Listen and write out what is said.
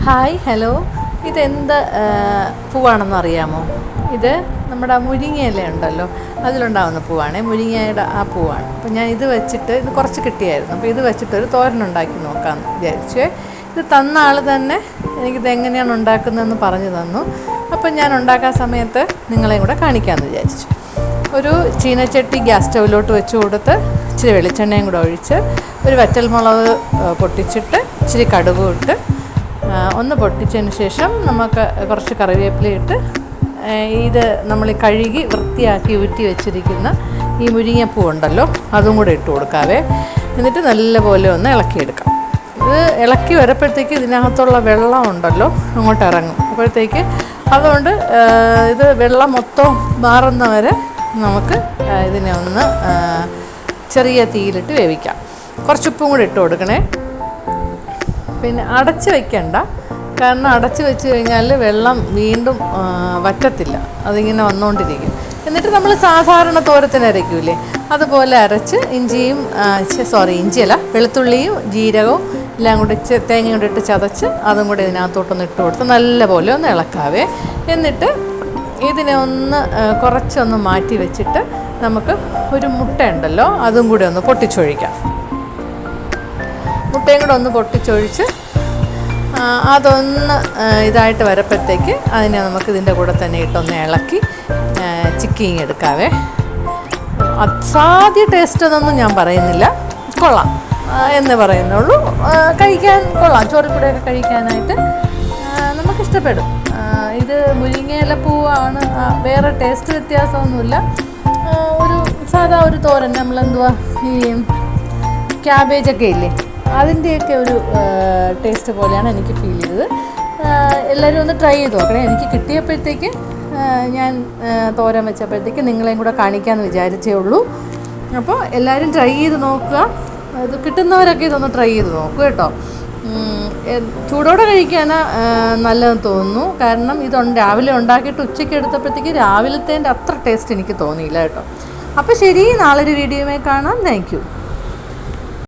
Hi hello, ഇതെന്ത് പൂവാണെന്ന് അറിയാമോ? ഇത് നമ്മുടെ മുരിങ്ങയില ഉണ്ടല്ലോ, അതിലുണ്ടാകുന്ന പൂവാണ്. മുരിങ്ങയുടെ ആ പൂവാണ്. അപ്പോൾ ഞാൻ ഇത് വെച്ചിട്ട്, ഇത് കുറച്ച് കിട്ടിയായിരുന്നു, അപ്പോൾ ഇത് വെച്ചിട്ടൊരു തോരനുണ്ടാക്കി നോക്കാമെന്ന് വിചാരിച്ചു. ഇത് തന്ന ആൾ തന്നെ എനിക്കിത് എങ്ങനെയാണ് ഉണ്ടാക്കുന്നതെന്ന് പറഞ്ഞു തന്നു. അപ്പം ഞാൻ ഉണ്ടാക്കാൻ സമയത്ത് നിങ്ങളെയും കൂടെ കാണിക്കാമെന്ന് വിചാരിച്ചു. ഒരു ചീനച്ചട്ടി ഗ്യാസ് സ്റ്റൗവിലോട്ട് വെച്ച് കൊടുത്ത് ഇച്ചിരി വെളിച്ചെണ്ണയും കൂടെ ഒഴിച്ച് ഒരു വറ്റൽമുളക് പൊട്ടിച്ചിട്ട് ഇച്ചിരി കടുകും ഇട്ട് ഒന്ന് പൊട്ടിച്ചതിന് ശേഷം നമുക്ക് കുറച്ച് കറിവേപ്പില ഇട്ട് ഇത് നമ്മൾ കഴുകി വൃത്തിയാക്കി ഊറ്റി വെച്ചിരിക്കുന്ന ഈ മുരിങ്ങപ്പൂ ഉണ്ടല്ലോ അതും കൂടെ ഇട്ട് കൊടുക്കാവേ. എന്നിട്ട് നല്ലപോലെ ഒന്ന് ഇളക്കിയെടുക്കാം. ഇത് ഇളക്കി വരുമ്പോഴത്തേക്ക് ഇതിനകത്തുള്ള വെള്ളം ഉണ്ടല്ലോ അങ്ങോട്ട് ഇറങ്ങും. അപ്പോഴത്തേക്ക് അതുകൊണ്ട് ഇത് വെള്ളം മൊത്തം മാറുന്നവരെ നമുക്ക് ഇതിനെ ഒന്ന് ചെറിയ തീയിലിട്ട് വേവിക്കാം. കുറച്ചുപ്പും കൂടി ഇട്ട് കൊടുക്കണേ. പിന്നെ അടച്ച് വയ്ക്കണ്ട, കാരണം അടച്ച് വെച്ച് കഴിഞ്ഞാൽ വെള്ളം വീണ്ടും വറ്റത്തില്ല, അതിങ്ങനെ വന്നുകൊണ്ടിരിക്കും. എന്നിട്ട് നമ്മൾ സാധാരണ തോരത്തിന് അരയ്ക്കൂലേ അതുപോലെ അരച്ച് ഇഞ്ചിയല്ല വെളുത്തുള്ളിയും ജീരകവും എല്ലാം കൂടി തേങ്ങ കൂടി ഇട്ട് ചതച്ച് അതും കൂടി ഇതിനകത്തോട്ടൊന്ന് ഇട്ട് കൊടുത്ത് നല്ലപോലെ ഒന്ന് ഇളക്കാവേ. എന്നിട്ട് ഇതിനെ ഒന്ന് കുറച്ചൊന്ന് മാറ്റി വെച്ചിട്ട് നമുക്ക് ഒരു മുട്ട ഉണ്ടല്ലോ അതും കൂടി ഒന്ന് പൊട്ടിച്ചൊഴിക്കാം. മുട്ടയും കൂടെ ഒന്ന് പൊട്ടിച്ചൊഴിച്ച് അതൊന്ന് ഇതായിട്ട് വരപ്പോഴത്തേക്ക് അതിനെ നമുക്ക് ഇതിൻ്റെ കൂടെ തന്നെ ഇട്ടൊന്ന് ഇളക്കി ചിക്കിങ് എടുക്കാവേ. അസാധ്യ ടേസ്റ്റ് എന്നൊന്നും ഞാൻ പറയുന്നില്ല, കൊള്ളാം എന്ന് പറയുന്നുള്ളൂ. കഴിക്കാൻ കൊള്ളാം, ചോറിൽ കൂടെയൊക്കെ കഴിക്കാനായിട്ട് നമുക്കിഷ്ടപ്പെടും. ഇത് മുരിങ്ങയില പൂവാണ്, വേറെ ടേസ്റ്റ് വ്യത്യാസമൊന്നുമില്ല. ഒരു സാധാ ഒരു തോരൻ, നമ്മളെന്തുവാ ഈ ക്യാബേജൊക്കെ ഇല്ലേ അതിൻ്റെയൊക്കെ ഒരു ടേസ്റ്റ് പോലെയാണ് എനിക്ക് ഫീൽ ചെയ്തത്. എല്ലാവരും ഒന്ന് ട്രൈ ചെയ്ത് നോക്കണേ. എനിക്ക് കിട്ടിയപ്പോഴത്തേക്ക് ഞാൻ തോരൻ വെച്ചപ്പോഴത്തേക്ക് നിങ്ങളെയും കൂടെ കാണിക്കാമെന്ന് വിചാരിച്ചേ ഉള്ളൂ. അപ്പോൾ എല്ലാവരും ട്രൈ ചെയ്ത് നോക്കുക. ഇത് കിട്ടുന്നവരൊക്കെ ഇതൊന്ന് ട്രൈ ചെയ്ത് നോക്കുക കേട്ടോ. ചൂടോടെ കഴിക്കാൻ നല്ലതെന്ന് തോന്നുന്നു. കാരണം രാവിലെ ഉണ്ടാക്കിയിട്ട് ഉച്ചയ്ക്ക് എടുത്തപ്പോഴത്തേക്ക് രാവിലത്തേൻ്റെ അത്ര ടേസ്റ്റ് എനിക്ക് തോന്നിയില്ല കേട്ടോ. അപ്പോൾ ശരി, നാളൊരു വീഡിയോയുമായി കാണാം. Thank you.